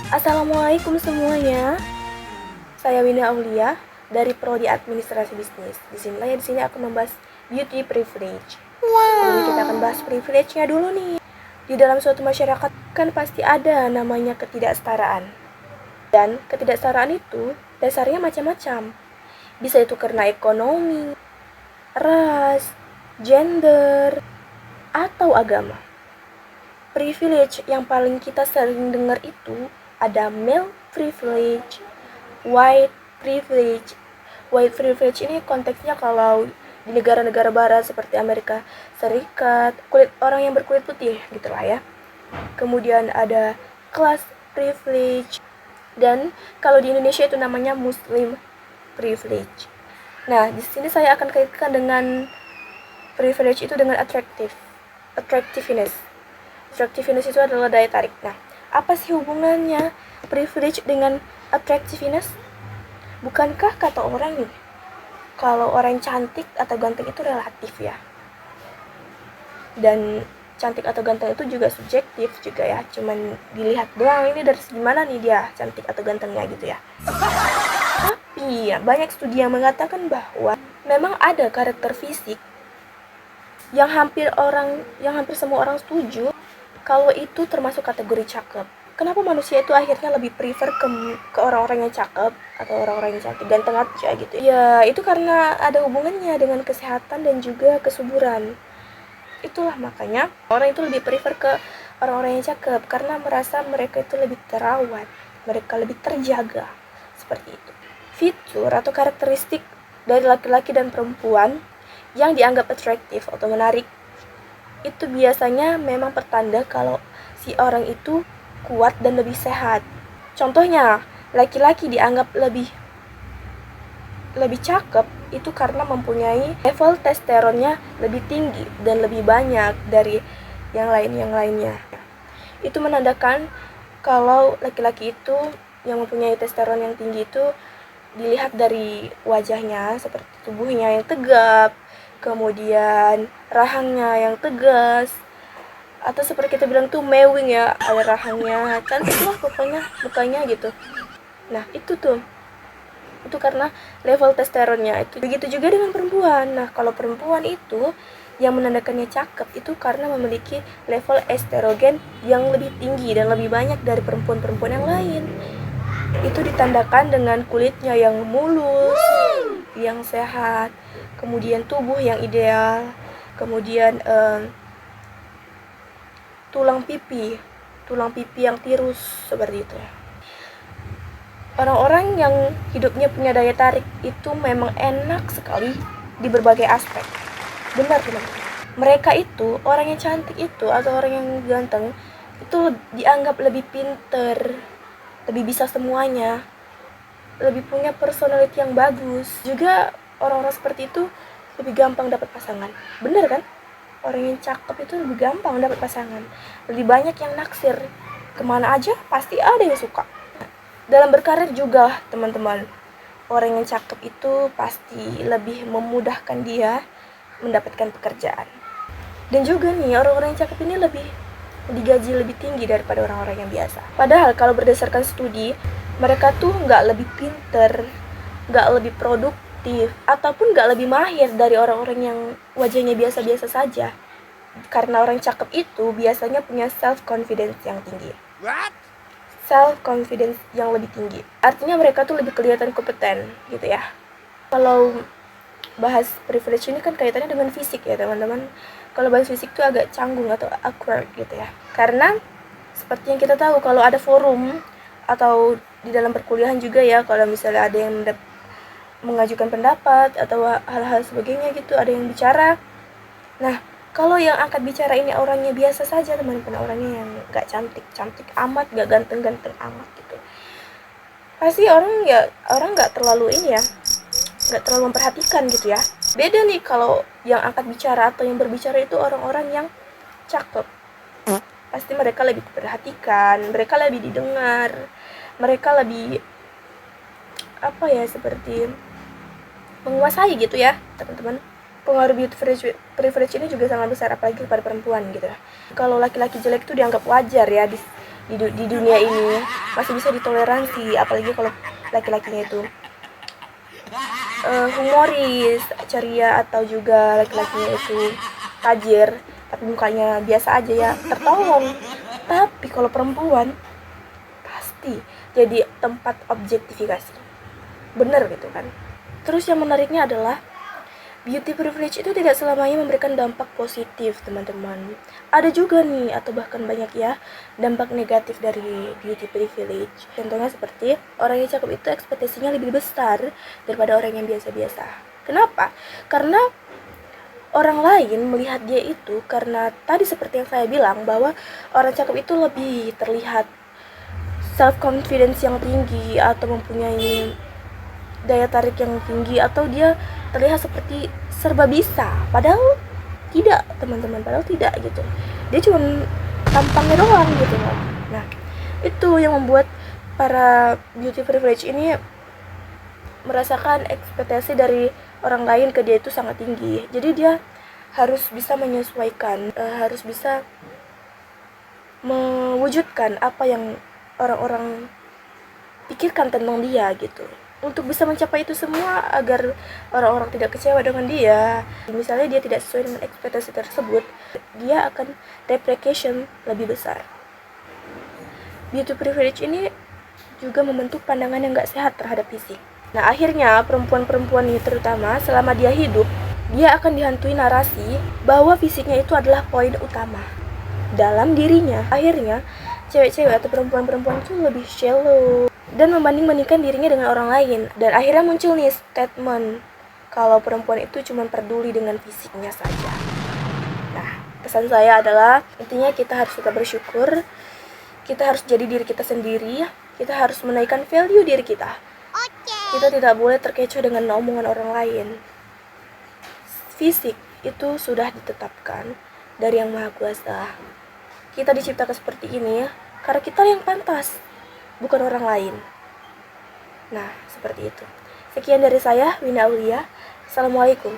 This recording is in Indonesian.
Assalamualaikum semuanya. Saya Wina Aulia dari Prodi Administrasi Bisnis. Di sini aku membahas beauty privilege. Jadi kita akan bahas privilege-nya dulu nih. Di dalam suatu masyarakat kan pasti ada namanya ketidaksetaraan. Dan ketidaksetaraan itu dasarnya macam-macam. Bisa itu karena ekonomi, ras, gender, atau agama. Privilege yang paling kita sering dengar itu ada male privilege, white privilege. White privilege ini konteksnya kalau di negara-negara barat seperti Amerika Serikat, orang yang berkulit putih gitulah ya. Kemudian ada class privilege, dan kalau di Indonesia itu namanya Muslim privilege. Nah, di sini saya akan kaitkan dengan privilege itu dengan attractiveness. Attractiveness itu adalah daya tarik. Nah, apa sih hubungannya privilege dengan attractiveness? Bukankah kata orang nih, kalau orang cantik atau ganteng itu relatif ya? Dan cantik atau ganteng itu juga subjektif juga ya, cuman dilihat doang ini dari segi mana nih dia cantik atau gantengnya gitu ya. Tapi ya, banyak studi yang mengatakan bahwa memang ada karakter fisik yang hampir semua orang setuju kalau itu termasuk kategori cakep. Kenapa manusia itu akhirnya lebih prefer ke orang-orang yang cakep atau orang-orang yang cantik, ganteng aja gitu ya? Itu karena ada hubungannya dengan kesehatan dan juga kesuburan. Itulah makanya orang itu lebih prefer ke orang-orang yang cakep karena merasa mereka itu lebih terawat, mereka lebih terjaga, seperti itu. Fitur atau karakteristik dari laki-laki dan perempuan yang dianggap atraktif atau menarik itu biasanya memang pertanda kalau si orang itu kuat dan lebih sehat. Contohnya, laki-laki dianggap lebih cakep itu karena mempunyai level testosteronnya lebih tinggi dan lebih banyak dari yang lainnya. Itu menandakan kalau laki-laki itu yang mempunyai testosteron yang tinggi itu dilihat dari wajahnya, seperti tubuhnya yang tegap, kemudian rahangnya yang tegas, atau seperti kita bilang tuh mewing ya, ada rahangnya, cantik lah pokoknya mukanya gitu. Nah itu karena level testosteronnya itu. Begitu juga dengan perempuan. Nah kalau perempuan itu yang menandakannya cakep itu karena memiliki level estrogen yang lebih tinggi dan lebih banyak dari perempuan-perempuan yang lain. Itu ditandakan dengan kulitnya yang mulus, yang sehat, kemudian tubuh yang ideal, kemudian tulang pipi yang tirus, seperti itu. Orang-orang yang hidupnya punya daya tarik itu memang enak sekali di berbagai aspek. Benar teman-teman. Mereka itu, orang yang cantik itu atau orang yang ganteng itu dianggap lebih pinter, lebih bisa semuanya, lebih punya personality yang bagus. Juga orang-orang seperti itu lebih gampang dapat pasangan. Bener kan? Orang yang cakep itu lebih gampang dapat pasangan. Lebih banyak yang naksir. Kemana aja pasti ada yang suka. Dalam berkarir juga teman-teman, orang yang cakep itu pasti lebih memudahkan dia mendapatkan pekerjaan. Dan juga nih, orang-orang yang cakep ini lebih digaji lebih tinggi daripada orang-orang yang biasa. Padahal kalau berdasarkan studi, mereka tuh nggak lebih pinter, nggak lebih produktif, ataupun nggak lebih mahir dari orang-orang yang wajahnya biasa-biasa saja. Karena orang cakep itu biasanya punya self-confidence yang tinggi. Self-confidence yang lebih tinggi. Artinya mereka tuh lebih kelihatan kompeten gitu ya. Kalau bahas privilege ini kan kaitannya dengan fisik ya teman-teman. Kalau bahas fisik tuh agak canggung atau awkward gitu ya. Karena seperti yang kita tahu kalau ada forum atau di dalam perkuliahan juga ya, kalau misalnya ada yang mengajukan pendapat atau hal-hal sebagainya gitu, ada yang bicara. Nah, kalau yang angkat bicara ini orangnya biasa saja teman-teman, orangnya yang gak cantik amat, gak ganteng-ganteng amat gitu, pasti orang gak terlalu gak terlalu memperhatikan gitu ya. Beda nih kalau yang angkat bicara atau yang berbicara itu orang-orang yang cakep, pasti mereka lebih diperhatikan, mereka lebih didengar, mereka lebih seperti menguasai gitu ya teman-teman. Pengaruh beauty privilege ini juga sangat besar apalagi kepada perempuan gitu ya. Kalau laki-laki jelek itu dianggap wajar ya di dunia ini masih bisa ditoleransi, apalagi kalau laki-lakinya itu humoris, ceria, atau juga laki-lakinya itu tajir tapi mukanya biasa aja, ya tertolong. Tapi kalau perempuan pasti jadi tempat objektifikasi, bener gitu kan. Terus yang menariknya adalah beauty privilege itu tidak selamanya memberikan dampak positif, teman-teman. Ada juga nih, atau bahkan banyak ya, dampak negatif dari beauty privilege. Contohnya seperti orang yang cakep itu ekspektasinya lebih besar daripada orang yang biasa-biasa. Kenapa? Karena orang lain melihat dia itu, karena tadi seperti yang saya bilang, bahwa orang cakep itu lebih terlihat self confidence yang tinggi, atau mempunyai daya tarik yang tinggi, atau dia terlihat seperti serba bisa, padahal tidak, teman-teman, padahal tidak gitu. Dia cuma tampangnya doang gitu loh. Nah, itu yang membuat para beauty privilege ini merasakan ekspektasi dari orang lain ke dia itu sangat tinggi. Jadi dia harus bisa menyesuaikan, harus bisa mewujudkan apa yang orang-orang pikirkan tentang dia gitu. Untuk bisa mencapai itu semua agar orang-orang tidak kecewa dengan dia, misalnya dia tidak sesuai dengan ekspektasi tersebut, dia akan depreciation lebih besar. Beauty privilege ini juga membentuk pandangan yang gak sehat terhadap fisik. Nah, akhirnya perempuan-perempuan ini terutama selama dia hidup, dia akan dihantui narasi bahwa fisiknya itu adalah poin utama dalam dirinya. Akhirnya cewek-cewek atau perempuan-perempuan itu lebih shallow dan membanding-bandingkan dirinya dengan orang lain. Dan akhirnya muncul nih statement kalau perempuan itu cuma peduli dengan fisiknya saja. Nah, pesan saya adalah intinya kita harus tetap bersyukur, kita harus jadi diri kita sendiri, kita harus menaikkan value diri kita. Kita tidak boleh terkecoh dengan omongan orang lain. Fisik itu sudah ditetapkan dari Yang Maha Kuasa. Kita diciptakan seperti ini karena kita yang pantas, bukan orang lain. Nah, seperti itu. Sekian dari saya, Wina Aulia. Assalamualaikum.